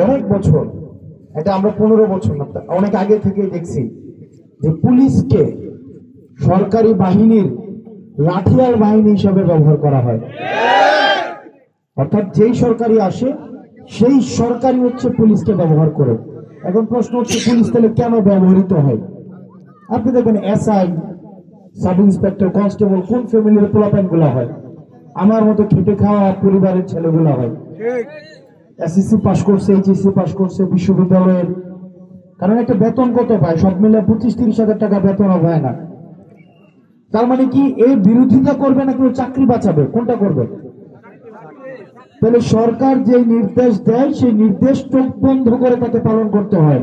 অনেক বছর, এটা আমরা 15 বছর না, অনেক আগে থেকে দেখছি যে পুলিশকে সরকারি বাহিনীর লাঠিয়াল বাহিনী হিসেবে ব্যবহার করা হয়। অর্থাৎ যেই সরকারি আসে সেই সরকারি হচ্ছে পুলিশকে ব্যবহার করে। এখন প্রশ্ন হচ্ছে পুলিশ তাহলে কেন ব্যবহৃত হয়? আপনি দেখবেন এসআই, সাব ইন্সপেক্টর, কনস্টেবল কোন ফ্যামিলির পোলাপাইন গুলা হয়? আমার মতো খেটে খাওয়া পরিবারের ছেলেগুলা হয়। এসএসসি পাস করছে, এইচএসসি পাস করছে, বিশ্ববিদ্যালয়ের। কারণ একটা বেতন কত পায়? সব মিলে 25-30 হাজার টাকা বেতনও পায় না। তার মানে কি এই বিরোধিতা করবে না কেউ চাকরি বাঁচাবে? কোনটা করবে? তাহলে সরকার যে নির্দেশ দেয় সেই নির্দেশ চোখ বন্ধ করে তাকে পালন করতে হয়।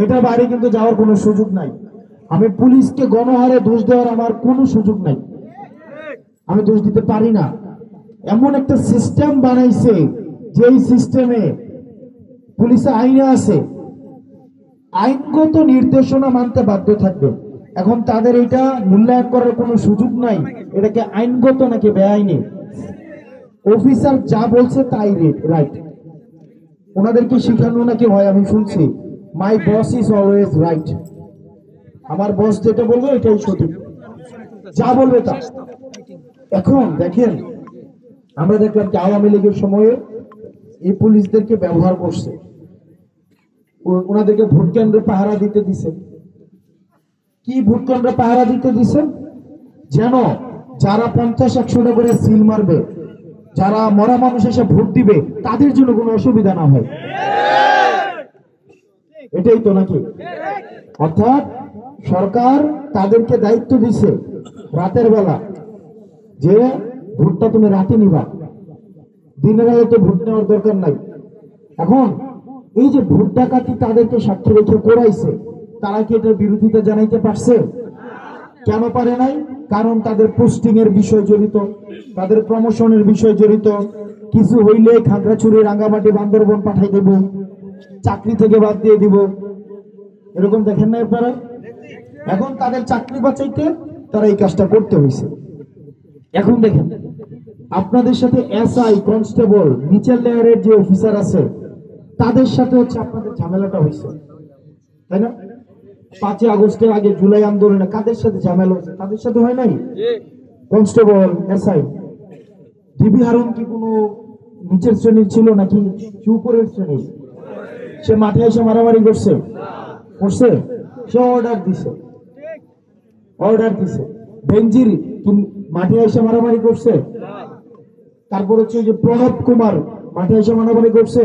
এটা বাইরে কিন্তু যাওয়ার কোনো সুযোগ নাই। আমি পুলিশকে গণহারে দোষ দেওয়ার আমার কোনো সুযোগ নাই, আমি দোষ দিতে পারি না। এমন একটা সিস্টেম বানাইছে যেই সিস্টেমে পুলিশে আইনে আছে, আইনগত নির্দেশনা মানতে বাধ্য থাকবে। এখন তাদের এটা মূল্যায়ন করার কোনো সুযোগ নাই, এটাকে আইনগত নাকি বেআইনি। অফিসার যা বলছে তাই রাইট, ওনাদেরকে শিখানো নাকি হয়। আমি শুনছি মাই বস ইজ অলওয়েজ রাইট, আমার বস যেটা বলবে এটাই সঠিক, যা বলবে তা। এখন দেখেন, আমরা দেখলাম যে আওয়ামী লীগের সময়ে এই পুলিশদেরকে ব্যবহার করছে, ওনাদেরকে ভোট কেন্দ্রে পাহারা দিতে দিছে। কি ভোট কেন্দ্রে পাহারা দিতে দিছে? যেন যারা 50-100 করে সিল মারবে, যারা মরা মানুষ এসে ভোট দিবে, তাদের জন্য কোনো অসুবিধা না হয়। এটাই তো নাকি? অর্থাৎ সরকার তাদেরকে দায়িত্ব দিছে রাতের বেলা যে ভোটটা তুমি রাতে নিবা, দিনের বেলা তো ভোট নেওয়ার দরকার নাই। এখন এই যে ভোট ডাকাতি তাদেরকে সাক্ষী রেখে করাইছে, তারা কি এটার বিরোধিতা জানাইতে পারছে? কেন পারে নাই? কারণ তাদের পোস্টিং এর বিষয় জড়িত, তাদের প্রমোশনের বিষয় জড়িত। কিছু হইলে খাগড়াছড়ি, রাঙ্গামাটি, বান্দরবন পাঠাই দেব, চাকরি থেকে বাদ দিয়ে দিব, এরকম দেখেন না আপনারা? এখন তাদের চাকরি বাঁচাইতে তারা এই কাজটা করতে হয়েছে। এখন দেখেন, আপনাদের সাথে এসআই, কনস্টেবল, নিচের লেয়ারের যে অফিসার আছে তাদের সাথে হচ্ছে আপনাদের ঝামেলাটা হয়েছে, তাই না? 5 আগস্টের আগে জুলাই আন্দোলনে কাদের সাথে ঝামেলা হয়েছে? তাদের সাথে হয় নাই? Constable, SI. ডিবি হারুন কি কোনো নিচের শ্রেণীর ছিল নাকি উপরের শ্রেণীর? সে মাঠে এসে মারামারি করছে? সে অর্ডার দিছে। বেঞ্জির কি মাঠে এসে মারামারি করছে? তারপর হচ্ছে যে প্রণব কুমার মাঠে এসে মারামারি করছে?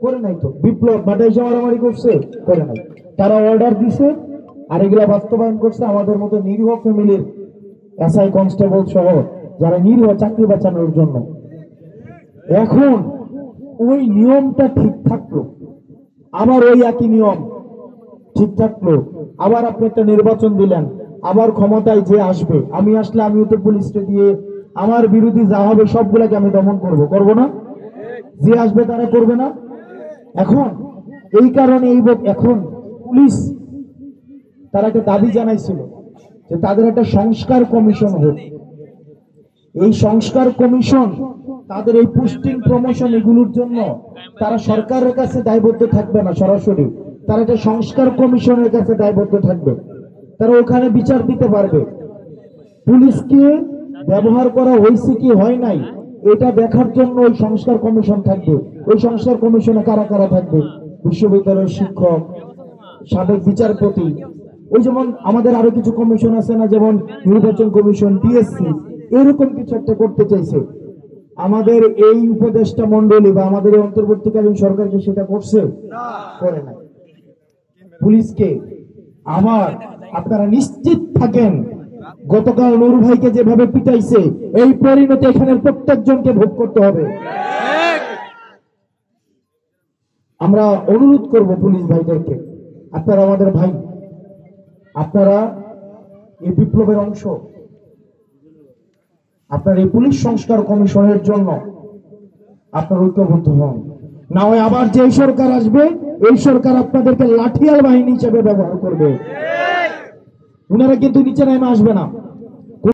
করে নাই তো। বিপ্লব মাঠে এসে মারামারি করছে? করে নাই। তারা অর্ডার দিছে আর এগুলা বাস্তবায়ন করছে আমাদের মতো নিরীহ ফ্যামিলির এসআই, কনস্টেবল সহ যারা নিরীহ, চাকরি বাঁচানোর জন্য। এখন ওই নিয়মটা ঠিক থাকলো, আবার ওই একই নিয়ম ঠিক থাকলো, আবার আপনি একটা নির্বাচন দিলেন, আবার ক্ষমতায় যে আসবে, আমি আসলে আমিও তো পুলিশকে দিয়ে আমার বিরোধী যা হবে সবগুলাকে আমি দমন করব না? যে আসবে তারা করবে না? এখন এই কারণে এখন পুলিশ তারা একটা দাবি জানাইছিল যে তাদের একটা সংস্কার কমিশন হোক। এই সংস্কার কমিশন তাদের এই পোস্টিং, প্রমোশন এগুলোর জন্য তারা সরকারের কাছে দায়বদ্ধ থাকবে না সরাসরি, তারা একটা সংস্কার কমিশনের কাছে দায়বদ্ধ থাকবে। তারা ওখানে বিচার দিতে পারবে পুলিশকে ব্যবহার করা হয়েছে কি হয় নাই, এটা দেখার জন্য ওই সংস্কার কমিশন থাকবে। ওই সংস্কার কমিশনে কারা কারা থাকবে? বিশ্ববিদ্যালয়ের শিক্ষক, সাবেক বিচারপতি, ওই যেমন আমাদের আরো কিছু কমিশন আছে না, যেমন নির্বাচন কমিশন, টিএসসি, এরকম কিছু একটা করতে চাইছে। আমাদের এই উপদেষ্টা মন্ডলী বা আমাদের অন্তর্বর্তীকালীন সরকারকে সেটা করছে? করে নাই। পুলিশকে আবার আপনারা নিশ্চিত থাকেন, গতকাল নূর ভাইকে যেভাবে পিটাইছে এই পরিণতি এখানের প্রত্যেকজনকে ভোগ করতে হবে। আমরা অনুরোধ করব পুলিশ ভাইদেরকে, আপনারা আমাদের ভাই, আপনারা এই বিপ্লবের অংশ, আপনার এই পুলিশ সংস্কার কমিশনের জন্য আপনার ঐক্যবদ্ধ হন। না হয় আবার যে সরকার আসবে এই সরকার আপনাদেরকে লাঠিয়াল বাহিনী হিসেবে ব্যবহার করবে। উনারা কিন্তু নিচে নেমে আসবে না।